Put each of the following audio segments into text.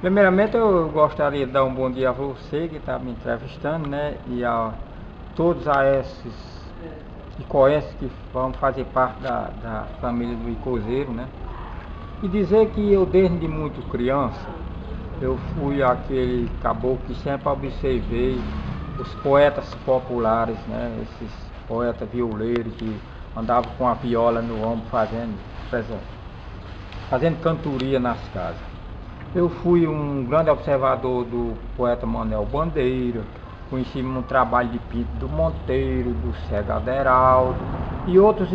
Primeiramente eu gostaria de dar um bom dia a você que está me entrevistando, né? E a todos a esses que conhecem, que vão fazer parte da família do Icozeiro, né? E dizer que eu desde muito criança, eu fui aquele caboclo que sempre observei os poetas populares, né? Esses poetas violeiros que andavam com a viola no ombro fazendo cantoria nas casas. Eu fui um grande observador do poeta Manuel Bandeira, conheci um trabalho de Pinto do Monteiro, do Cego Aderaldo e outros.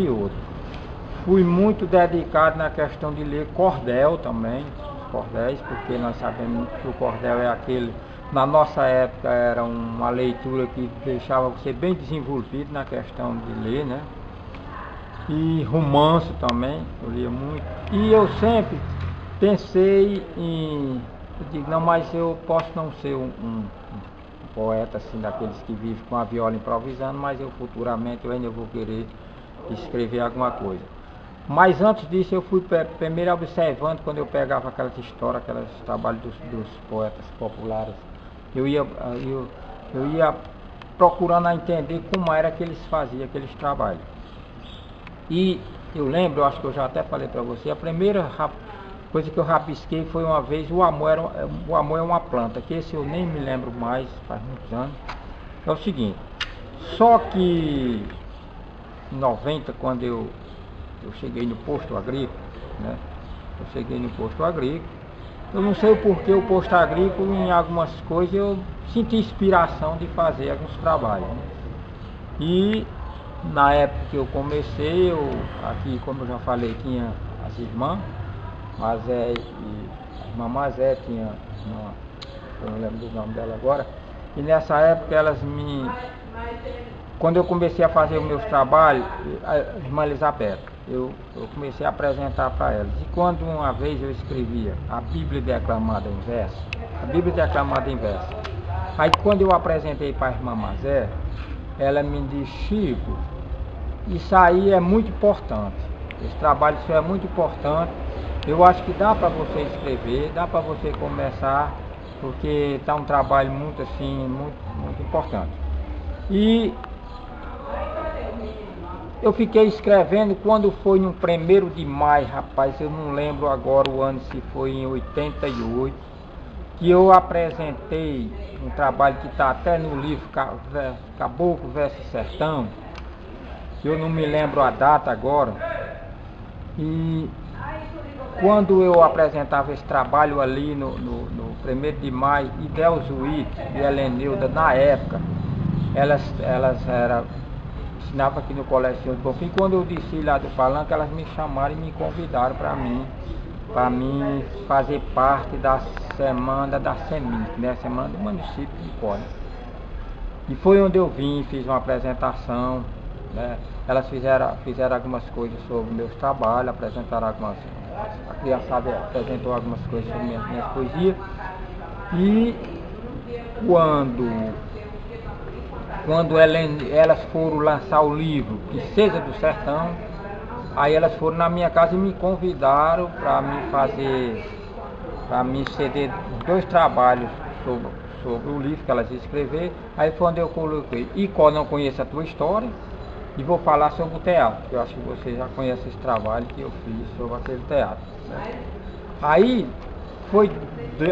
Fui muito dedicado na questão de ler cordel também, cordéis, porque nós sabemos que o cordel é aquele, na nossa época era uma leitura que deixava você bem desenvolvido na questão de ler, né? E romance também, eu lia muito. E eu sempre pensei em, eu digo, não, mas eu posso não ser um poeta assim daqueles que vivem com a viola improvisando, mas eu futuramente eu ainda vou querer escrever alguma coisa. Mas antes disso eu fui primeiro observando quando eu pegava aquelas histórias, aqueles trabalhos dos poetas populares. Eu ia procurando entender como era que eles faziam aqueles trabalhos. E eu lembro, eu acho que eu já até falei para você, a primeira coisa que eu rabisquei foi uma vez, o amor é uma planta, que esse eu nem me lembro mais, faz muitos anos. É o seguinte, só que em 90, quando eu cheguei no posto agrícola, né? Eu cheguei no posto agrícola, eu não sei o porquê o posto agrícola, em algumas coisas eu senti inspiração de fazer alguns trabalhos, né? E na época que eu comecei, aqui, como eu já falei, tinha as irmãs, Mazé e a irmã Mazé tinha uma, eu não lembro do nome dela agora, e nessa época quando eu comecei a fazer os meus trabalhos, a irmã Elizabeth, eu comecei a apresentar para elas. E quando uma vez eu escrevia a Bíblia declamada em verso, aí quando eu apresentei para a irmã Mazé, ela me disse: Chico, isso aí é muito importante, esse trabalho seu é muito importante, eu acho que dá para você escrever, dá para você começar, porque está um trabalho muito assim, muito importante. E eu fiquei escrevendo quando foi no 1º de maio, rapaz, eu não lembro agora o ano, se foi em 88, que eu apresentei um trabalho que está até no livro Caboclo versus Sertão, que eu não me lembro a data agora. E quando eu apresentava esse trabalho ali no 1º de maio, Idelzuíte e Helenilda, na época, elas ensinavam aqui no Colégio de Bonfim. Quando eu desci lá do palanque, elas me chamaram e me convidaram para mim fazer parte da semana da SEMIC, né? Semana do município de Córdoba. E foi onde eu vim, fiz uma apresentação, né? Elas fizeram algumas coisas sobre meus trabalhos, apresentaram a criançada apresentou algumas coisas sobre minhas poesias. E quando elas foram lançar o livro Princesa do Sertão, aí elas foram na minha casa e me convidaram para me ceder 2 trabalhos sobre o livro que elas iam escrever. Aí foi onde eu coloquei Icó Não Conheço a Tua História, e vou falar sobre o teatro, que eu acho que você já conhece esse trabalho que eu fiz sobre aquele teatro, né? Aí foi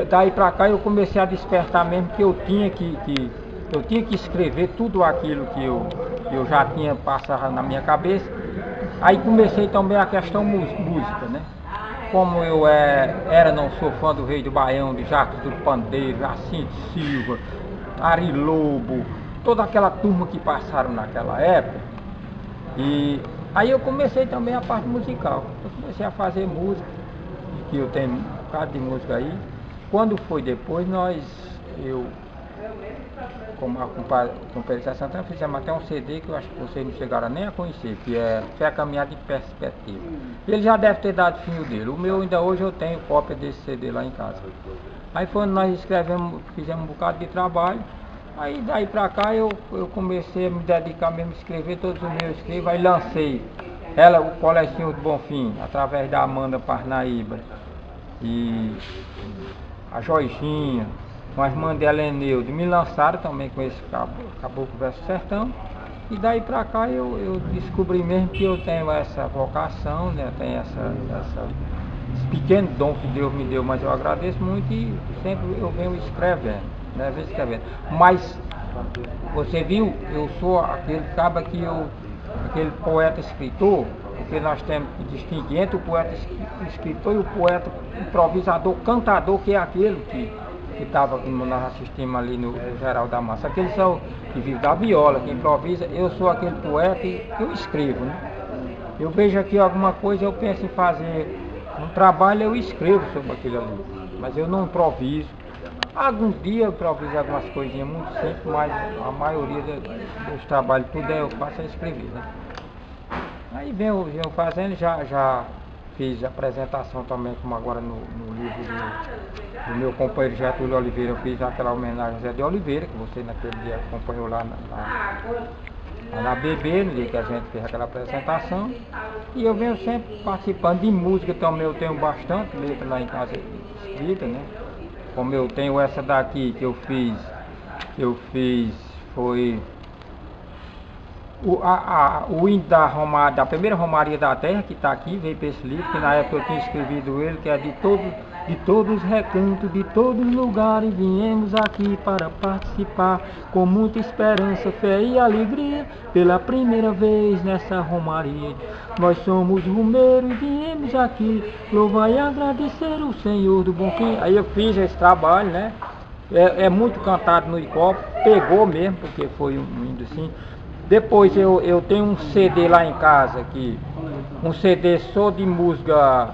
daí para cá eu comecei a despertar mesmo que eu tinha que escrever tudo aquilo que eu já tinha passado na minha cabeça. Aí comecei também a questão música, né? Como eu não sou fã do Rei do Baião, de Jacques do Pandeiro, Jacinto Silva, Ari Lobo, toda aquela turma que passaram naquela época. E aí eu comecei também a parte musical. Eu comecei a fazer música, que eu tenho um bocado de música aí. Quando foi depois, como a Companhia Santana, fizemos até um CD que eu acho que vocês não chegaram nem a conhecer, que é Fé Caminhada de Perspectiva. Ele já deve ter dado fim dele. O meu ainda hoje eu tenho cópia desse CD lá em casa. Aí foi onde nós fizemos um bocado de trabalho. Aí daí pra cá eu comecei a me dedicar mesmo a escrever, todos os meus escrevo, aí lancei o Colecinho do Bonfim, através da Amanda Parnaíba e a Jorginha, com as mães de Heleneude, me lançaram também com esse Caboclo Verso Sertão. E daí pra cá eu descobri mesmo que eu tenho essa vocação, né? Tenho esse pequeno dom que Deus me deu, mas eu agradeço muito e sempre eu venho escrevendo, né? Venho escrevendo. Mas você viu, eu sou aquele cara aquele poeta escritor, porque nós temos que distinguir entre o poeta escritor e o poeta improvisador, cantador, que é aquele que estava, como nós assistimos ali no Geral da Massa. Aqueles são que vive da viola, que improvisa. Eu sou aquele poeta que eu escrevo, né? Eu vejo aqui alguma coisa, eu penso em fazer um trabalho, eu escrevo sobre aquilo ali, mas eu não improviso. Algum dia eu improviso algumas coisinhas muito simples, mas a maioria dos trabalhos, tudo eu faço é escrever, né? Aí venho fazendo, já fiz apresentação também, como agora no livro do meu companheiro Getúlio Oliveira. Eu fiz aquela homenagem a Zé de Oliveira, que você naquele dia acompanhou lá na BB, no dia que a gente fez aquela apresentação. E eu venho sempre participando de música também, eu tenho bastante letra lá em casa escrita, né? Como eu tenho essa daqui que eu fiz foi o hino da primeira Romaria da Terra, que está aqui, veio para esse livro, que na época eu tinha escrevido ele, que é de todos os recantos, de todos os lugares, viemos aqui para participar, com muita esperança, fé e alegria, pela primeira vez nessa Romaria. Nós somos rumeiros e viemos aqui, louvar e agradecer o Senhor do bom fim. Aí eu fiz esse trabalho, né? É muito cantado no Icó, pegou mesmo, porque foi um hino assim. Depois eu tenho um CD lá em casa aqui, um CD só de música,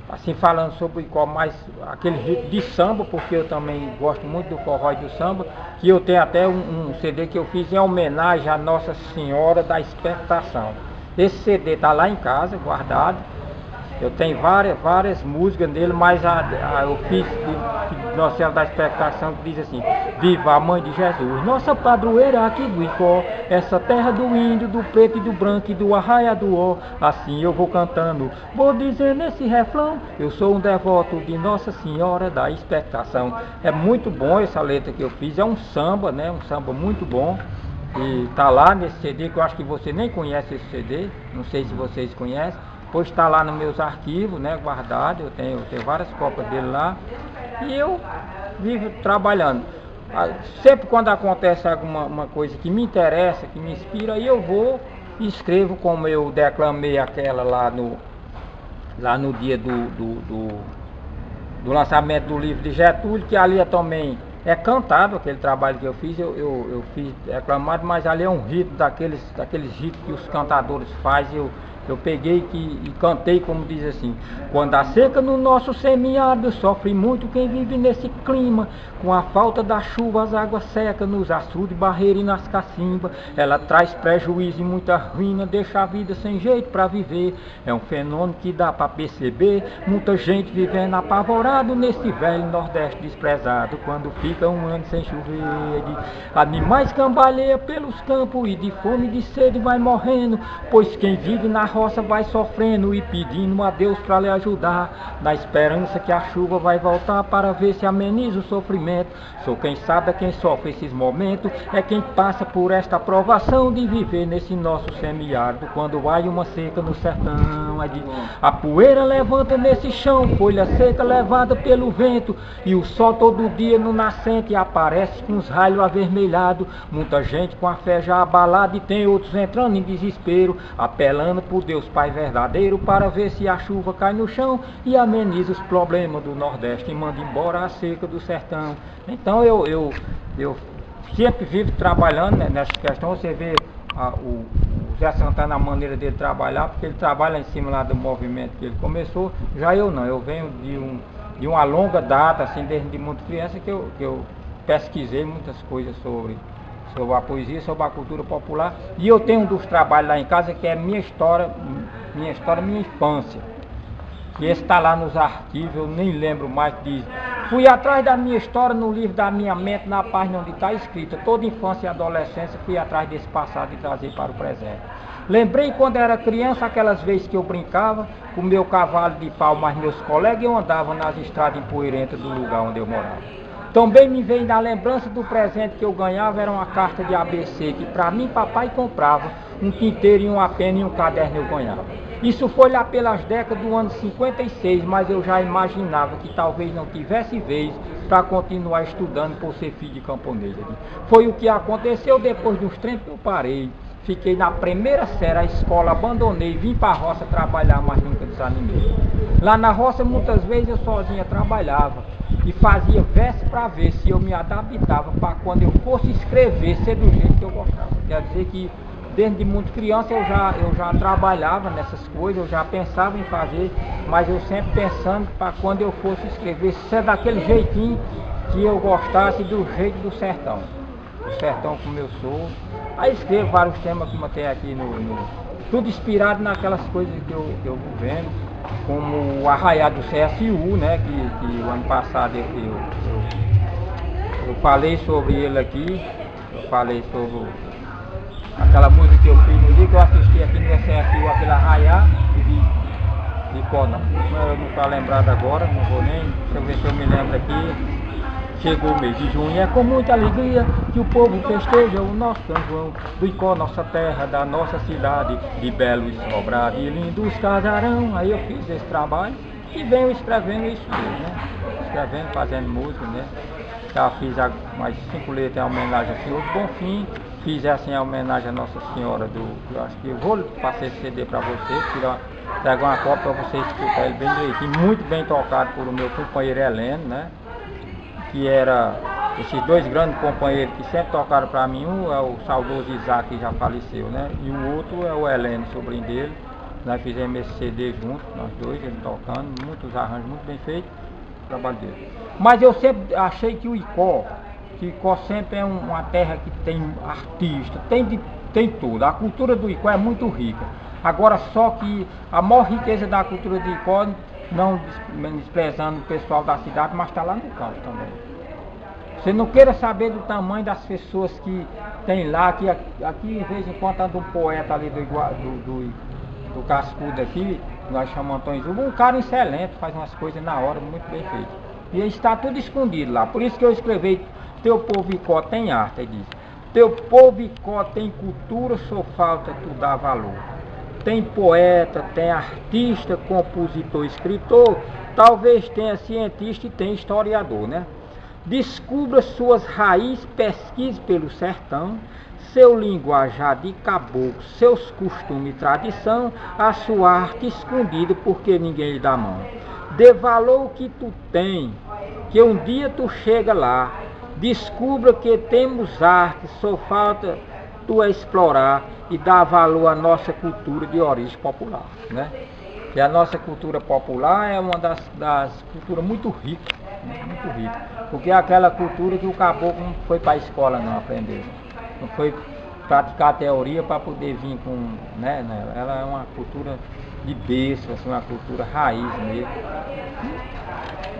assim, falando sobre o Icó, mais aquele ritmo de samba, porque eu também gosto muito do forró e do samba, que eu tenho até um CD que eu fiz em homenagem à Nossa Senhora da Expectação. Esse CD está lá em casa, guardado. Eu tenho várias músicas dele, mas eu fiz de Nossa Senhora da Expectação, que diz assim: viva a Mãe de Jesus, nossa padroeira aqui do Icó, essa terra do índio, do preto e do branco e do arraia do ó. Assim eu vou cantando, vou dizer nesse refrão: eu sou um devoto de Nossa Senhora da Expectação. É muito bom essa letra que eu fiz, é um samba, né? Um samba muito bom. E tá lá nesse CD, que eu acho que você nem conhece esse CD, não sei se vocês conhecem. Pois está lá nos meus arquivos, né, guardado, eu tenho várias cópias dele lá. E eu vivo trabalhando. Sempre quando acontece alguma coisa que me interessa, que me inspira, aí eu vou e escrevo, como eu declamei aquela lá no dia do lançamento do livro de Getúlio, que ali também é cantado, aquele trabalho que eu fiz, eu fiz declamado, mas ali é um ritmo daqueles ritmos que os cantadores fazem. Eu peguei e cantei, como diz assim: quando a seca no nosso semiárido, sofre muito quem vive nesse clima. Com a falta da chuva, as águas secam nos açudes, barreiras e nas cacimbas. Ela traz prejuízo e muita ruína, deixa a vida sem jeito para viver. É um fenômeno que dá para perceber, muita gente vivendo apavorado nesse velho Nordeste desprezado. Quando fica um ano sem chover, animais cambaleiam pelos campos e de fome e de sede vai morrendo, pois quem vive na roça vai sofrendo e pedindo a Deus para lhe ajudar, na esperança que a chuva vai voltar para ver se ameniza o sofrimento. Sou quem sabe, é quem sofre esses momentos, é quem passa por esta provação de viver nesse nosso semiárido. Quando vai uma seca no sertão, a poeira levanta nesse chão, folha seca levada pelo vento, e o sol todo dia no nascente aparece com os raios avermelhados. Muita gente com a fé já abalada e tem outros entrando em desespero, apelando por Deus Pai verdadeiro para ver se a chuva cai no chão e ameniza os problemas do Nordeste e manda embora a seca do sertão. Então eu sempre vivo trabalhando, né, nessa questão. Você vê o Zé Santana, a maneira dele trabalhar, porque ele trabalha em cima lá do movimento que ele começou. Já eu não, eu venho de uma longa data, assim, desde muito criança, que eu pesquisei muitas coisas sobre a poesia, sobre a cultura popular. E eu tenho um dos trabalhos lá em casa que é minha história, minha infância. E esse está lá nos arquivos, eu nem lembro mais disso. Fui atrás da minha história no livro da minha mente, na página onde está escrita toda infância e adolescência, fui atrás desse passado e trazer para o presente. Lembrei quando era criança, aquelas vezes que eu brincava com meu cavalo de pau, mas meus colegas eu andava nas estradas empoeirentas do lugar onde eu morava. Também me veio na lembrança do presente que eu ganhava, era uma carta de ABC, que para mim papai comprava, um tinteiro e uma pena e um caderno eu ganhava. Isso foi lá pelas décadas do ano 56, mas eu já imaginava que talvez não tivesse vez para continuar estudando por ser filho de camponês. Foi o que aconteceu depois de uns tempos que eu parei. Fiquei na primeira série, a escola abandonei, vim para a roça trabalhar, mas nunca desanimei. Lá na roça muitas vezes eu sozinha trabalhava e fazia verso para ver se eu me adaptava para quando eu fosse escrever ser do jeito que eu gostava. Quer dizer que desde muito criança eu já trabalhava nessas coisas, eu já pensava em fazer, mas eu sempre pensando para quando eu fosse escrever ser daquele jeitinho que eu gostasse, do jeito do sertão. O sertão como eu sou. Aí escrevo vários temas como tem aqui tudo inspirado naquelas coisas que eu vou vendo, como o Arraiá do CSU, né, que o ano passado eu falei sobre ele aqui, eu falei sobre aquela música que eu fiz no dia que eu assisti aqui no CSU, aquele Arraiá de Cona. Eu não estou lembrado agora, não vou nem, deixa eu ver se eu me lembro aqui. Chegou o mês de junho, é com muita alegria que o povo festeja o nosso São João, do Icó, nossa terra, da nossa cidade, de belo e sobrado e lindos casarão. Aí eu fiz esse trabalho e venho escrevendo isso mesmo, né? Escrevendo, fazendo música, né? Já fiz mais 5 letras em homenagem ao Senhor do Bonfim, fiz assim em homenagem à Nossa Senhora eu acho que eu vou passar esse CD para vocês, pegar uma cópia para vocês escutar ele bem direitinho, muito bem tocado por o meu companheiro Heleno, né? Que era esses dois grandes companheiros que sempre tocaram para mim. Um é o saudoso Isaac, que já faleceu, né? E o outro é o Heleno, sobrinho dele. Nós fizemos esse CD juntos, nós dois, ele tocando, muitos arranjos, muito bem feitos, o trabalho dele. Mas eu sempre achei que o Icó sempre é uma terra que tem artista, tem tudo. A cultura do Icó é muito rica. Agora só que a maior riqueza da cultura do Icó, não desprezando o pessoal da cidade, mas está lá no campo também. Você não queira saber do tamanho das pessoas que tem lá, que aqui de vez em quando anda um poeta ali do Cascudo aqui, nós chamamos Antônio Zuba, um cara excelente, faz umas coisas na hora, muito bem feitas. E está tudo escondido lá, por isso que eu escrevi, teu povo Icó tem arte, ele diz. Teu povo Icó tem cultura, só falta tu dar valor. Tem poeta, tem artista, compositor, escritor, talvez tenha cientista e tem historiador, né? Descubra suas raízes, pesquise pelo sertão, seu linguajar de caboclo, seus costumes e tradição, a sua arte escondida porque ninguém lhe dá mão. Dê valor ao que tu tem, que um dia tu chega lá, descubra que temos arte, só falta tu explorar e dar valor à nossa cultura de origem popular, né? Que a nossa cultura popular é uma das culturas muito ricas, muito rica, porque é aquela cultura que o caboclo não foi para a escola não aprender, não foi praticar a teoria para poder vir com, né? Ela é uma cultura de berço, assim, uma cultura raiz mesmo.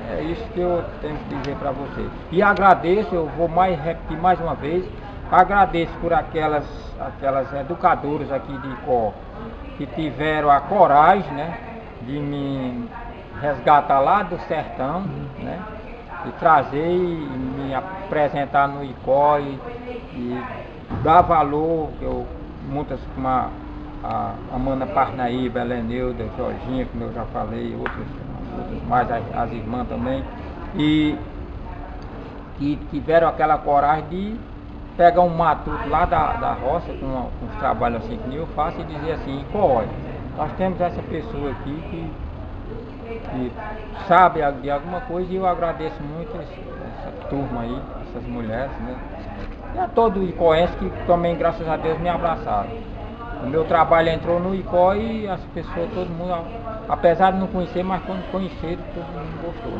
É isso que eu tenho que dizer para vocês. E agradeço, eu vou repetir mais uma vez. Agradeço por aquelas educadoras aqui de Icó que tiveram a coragem, né, de me resgatar lá do sertão, né, e trazer e me apresentar no Icó e dar valor, muitas como a Mana Parnaíba, Heleneuda, Jorginha, como eu já falei, outras mais as irmãs também, e tiveram aquela coragem de pegar um matuto lá da roça, com uns trabalhos assim que eu faço, e dizer assim, olha, nós temos essa pessoa aqui que sabe de alguma coisa, e eu agradeço muito essa turma aí, essas mulheres, né? E a todo icoense que também, graças a Deus, me abraçaram. O meu trabalho entrou no Icó e as pessoas, todo mundo, apesar de não conhecer, mas quando conheceram, todo mundo gostou,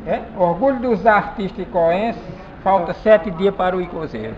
né? Orgulho dos artistas icoenses. Falta 7 dias para o Icozeiro.